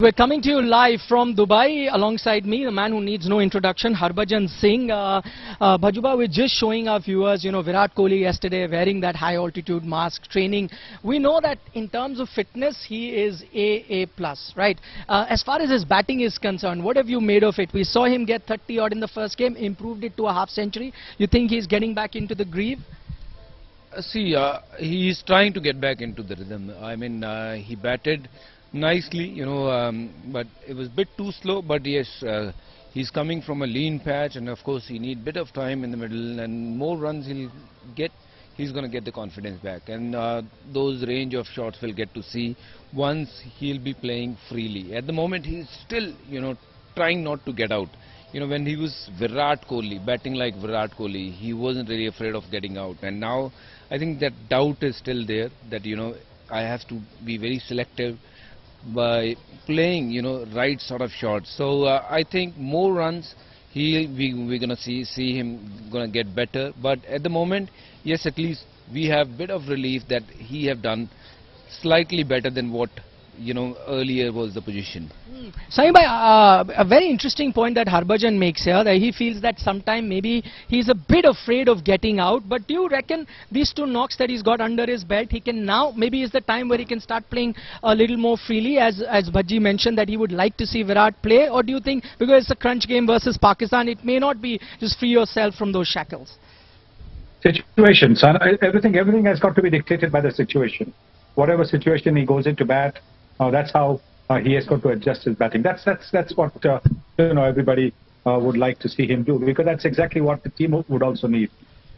We're coming to you live from Dubai. Alongside me, the man who needs no introduction, Harbhajan Singh. Bhajuba, we're just showing our viewers, Virat Kohli yesterday wearing that high altitude mask, training. We know that in terms of fitness, he is A+, right? As far as his batting is concerned, what have you made of it? We saw him get 30 odd in the first game, improved it to a half century. You think he's getting back into the groove? See, he is trying to get back into the rhythm. I mean, he batted nicely, but it was a bit too slow. But yes, he's coming from a lean patch, and of course he need bit of time in the middle, and more runs he'll get, he's going to get the confidence back, and those range of shots we'll get to see once he'll be playing freely. At the moment he's still, trying not to get out. When he was Virat Kohli, batting like Virat Kohli, he wasn't really afraid of getting out, and now I think that doubt is still there, that I have to be very selective by playing right sort of shots. So I think more runs we're gonna see him gonna get better. But at the moment, yes, at least we have bit of relief that he have done slightly better than what earlier was the position. Sahib bhai, a very interesting point that Harbhajan makes here, that he feels that sometime maybe he's a bit afraid of getting out. But do you reckon these two knocks that he's got under his belt, he can now, maybe is the time where he can start playing a little more freely, as Bhaji mentioned that he would like to see Virat play? Or do you think because it's a crunch game versus Pakistan, it may not be just free yourself from those shackles? Situation, son. Everything has got to be dictated by the situation. Whatever situation he goes into bat, that's how he has got to adjust his batting. That's what everybody would like to see him do, because that's exactly what the team would also need.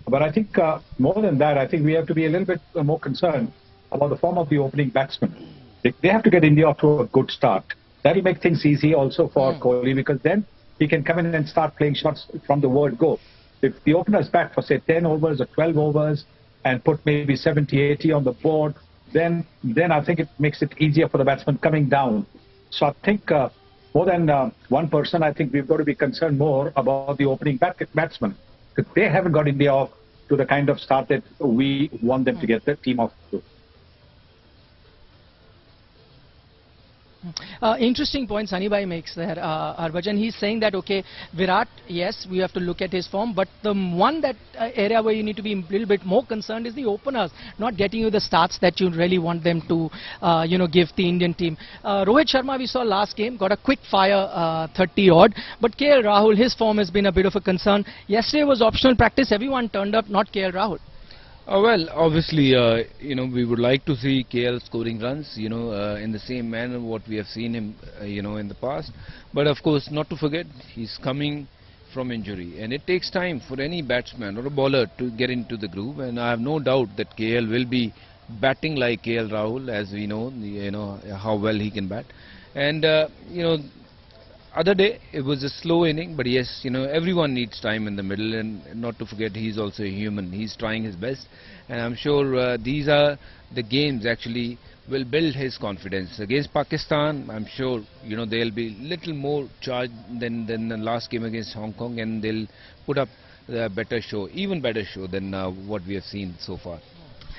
But I think more than that, I think we have to be a little bit more concerned about the form of the opening batsmen. They have to get India off to a good start. That will make things easy also for Kohli, because then he can come in and start playing shots from the word go. If the openers bat for say 10 overs or 12 overs and put maybe 70, 80 on the board, then I think it makes it easier for the batsman coming down. So I think more than one person, I think we've got to be concerned more about the opening batsmen, because they haven't got India off to the kind of start that we want them to get the team off to. Interesting point Sunny Bhai makes there, Harbhajan. He's saying that, okay, Virat, yes, we have to look at his form, but the one area where you need to be a little bit more concerned is the openers, not getting you the starts that you really want them to, give the Indian team. Rohit Sharma, we saw last game, got a quick fire 30 odd, but KL Rahul, his form has been a bit of a concern. Yesterday was optional practice, everyone turned up, not KL Rahul. Well, obviously, we would like to see KL scoring runs, in the same manner what we have seen him, in the past. But of course, not to forget, he's coming from injury, and it takes time for any batsman or a bowler to get into the groove. And I have no doubt that KL will be batting like KL Rahul, as we know, how well he can bat. And other day it was a slow inning, but yes, everyone needs time in the middle, and not to forget he's also a human. He's trying his best, and I'm sure these are the games actually will build his confidence. Against Pakistan, I'm sure they'll be little more charged than the last game against Hong Kong, and they'll put up a better show, even better show than what we have seen so far.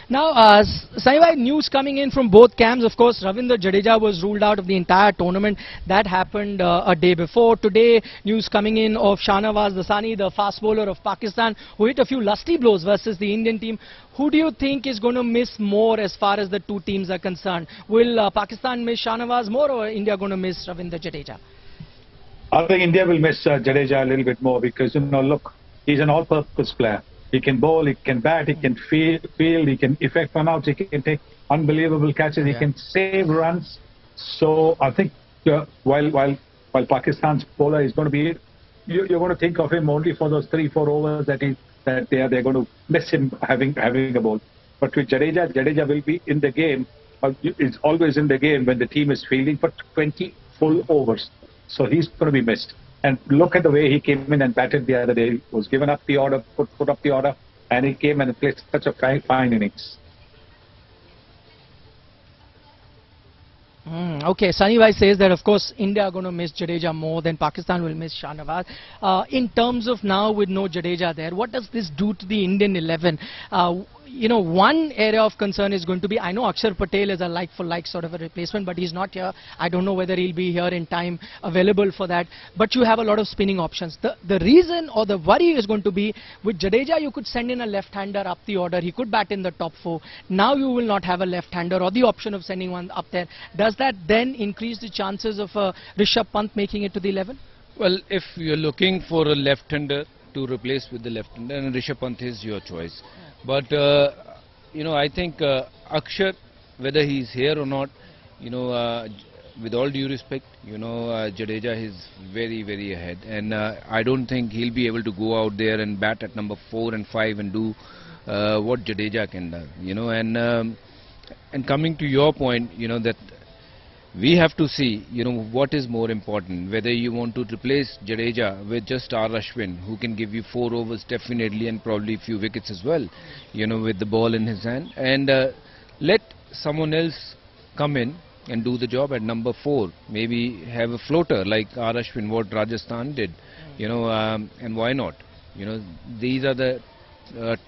Now, Sahib, news coming in from both camps. Of course, Ravindra Jadeja was ruled out of the entire tournament. That happened a day before. Today, news coming in of Shahnawaz Dasani, the fast bowler of Pakistan, who hit a few lusty blows versus the Indian team. Who do you think is going to miss more as far as the two teams are concerned? Will Pakistan miss Shahnawaz more, or India going to miss Ravindra Jadeja? I think India will miss Jadeja a little bit more, because, look, he's an all-purpose player. He can bowl, he can bat, he can field, he can effect run-outs, he can take unbelievable catches, he can save runs. So I think while Pakistan's bowler is going to be, you're going to think of him only for those 3-4 overs that they're going to miss him having a ball. But with Jadeja will be in the game. Is always in the game when the team is fielding for 20 full overs. So he's going to be missed. And look at the way he came in and batted the other day. He was given up the order, put up the order, and he came and played such a fine innings. Okay, Sunny Bhai says that of course India are going to miss Jadeja more than Pakistan will miss Shahnawaz. In terms of now with no Jadeja there, what does this do to the Indian 11? one area of concern is going to be, I know Akshar Patel is a like-for-like sort of a replacement, but he's not here. I don't know whether he'll be here in time available for that. But you have a lot of spinning options. The reason or the worry is going to be, with Jadeja, you could send in a left-hander up the order. He could bat in the top 4. Now you will not have a left-hander or the option of sending one up there. Does that then increase the chances of Rishabh Pant making it to the 11? Well, if you're looking for a left-hander to replace with the left-hander, and Rishabh Pant is your choice. But, I think Akshar, whether he's here or not, with all due respect, Jadeja is very, very ahead. And I don't think he'll be able to go out there and bat at number 4 and 5 and do what Jadeja can do. And coming to your point, that we have to see, what is more important, whether you want to replace Jadeja with just R. Ashwin, who can give you 4 overs definitely and probably a few wickets as well, with the ball in his hand, and let someone else come in and do the job at number 4, maybe have a floater like R. Ashwin, what Rajasthan did, and why not? These are the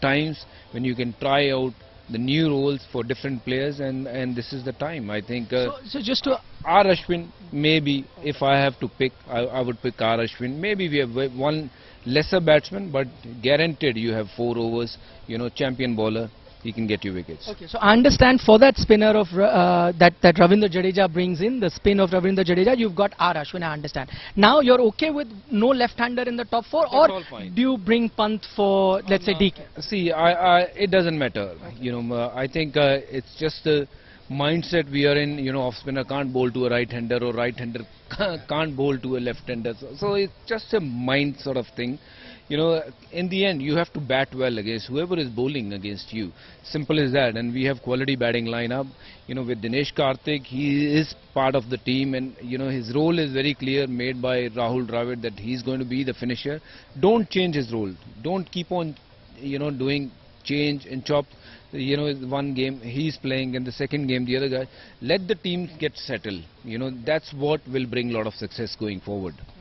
times when you can try out the new roles for different players, and this is the time. I think so just to R. Ashwin, maybe if I have to pick, I would pick R. Ashwin. Maybe we have one lesser batsman, but guaranteed you have 4 overs, champion bowler, he can get you wickets. Okay, so I understand for that spinner of that Ravindra Jadeja brings in, the spin of Ravindra Jadeja, you've got R. Ashwin, I understand. Now you're okay with no left-hander in the top 4, or do you bring Pant for, let's say, DK? See, it doesn't matter. I think it's just the mindset we are in. Off-spinner can't bowl to a right-hander, or right-hander can't bowl to a left-hander. So it's just a mind sort of thing. In the end, you have to bat well against whoever is bowling against you. Simple as that. And we have quality batting lineup. With Dinesh Karthik, he is part of the team, and his role is very clear, made by Rahul Dravid, that he's going to be the finisher. Don't change his role. Don't keep on, doing change and chop. One game he's playing, and the second game the other guy. Let the team get settled. That's what will bring a lot of success going forward.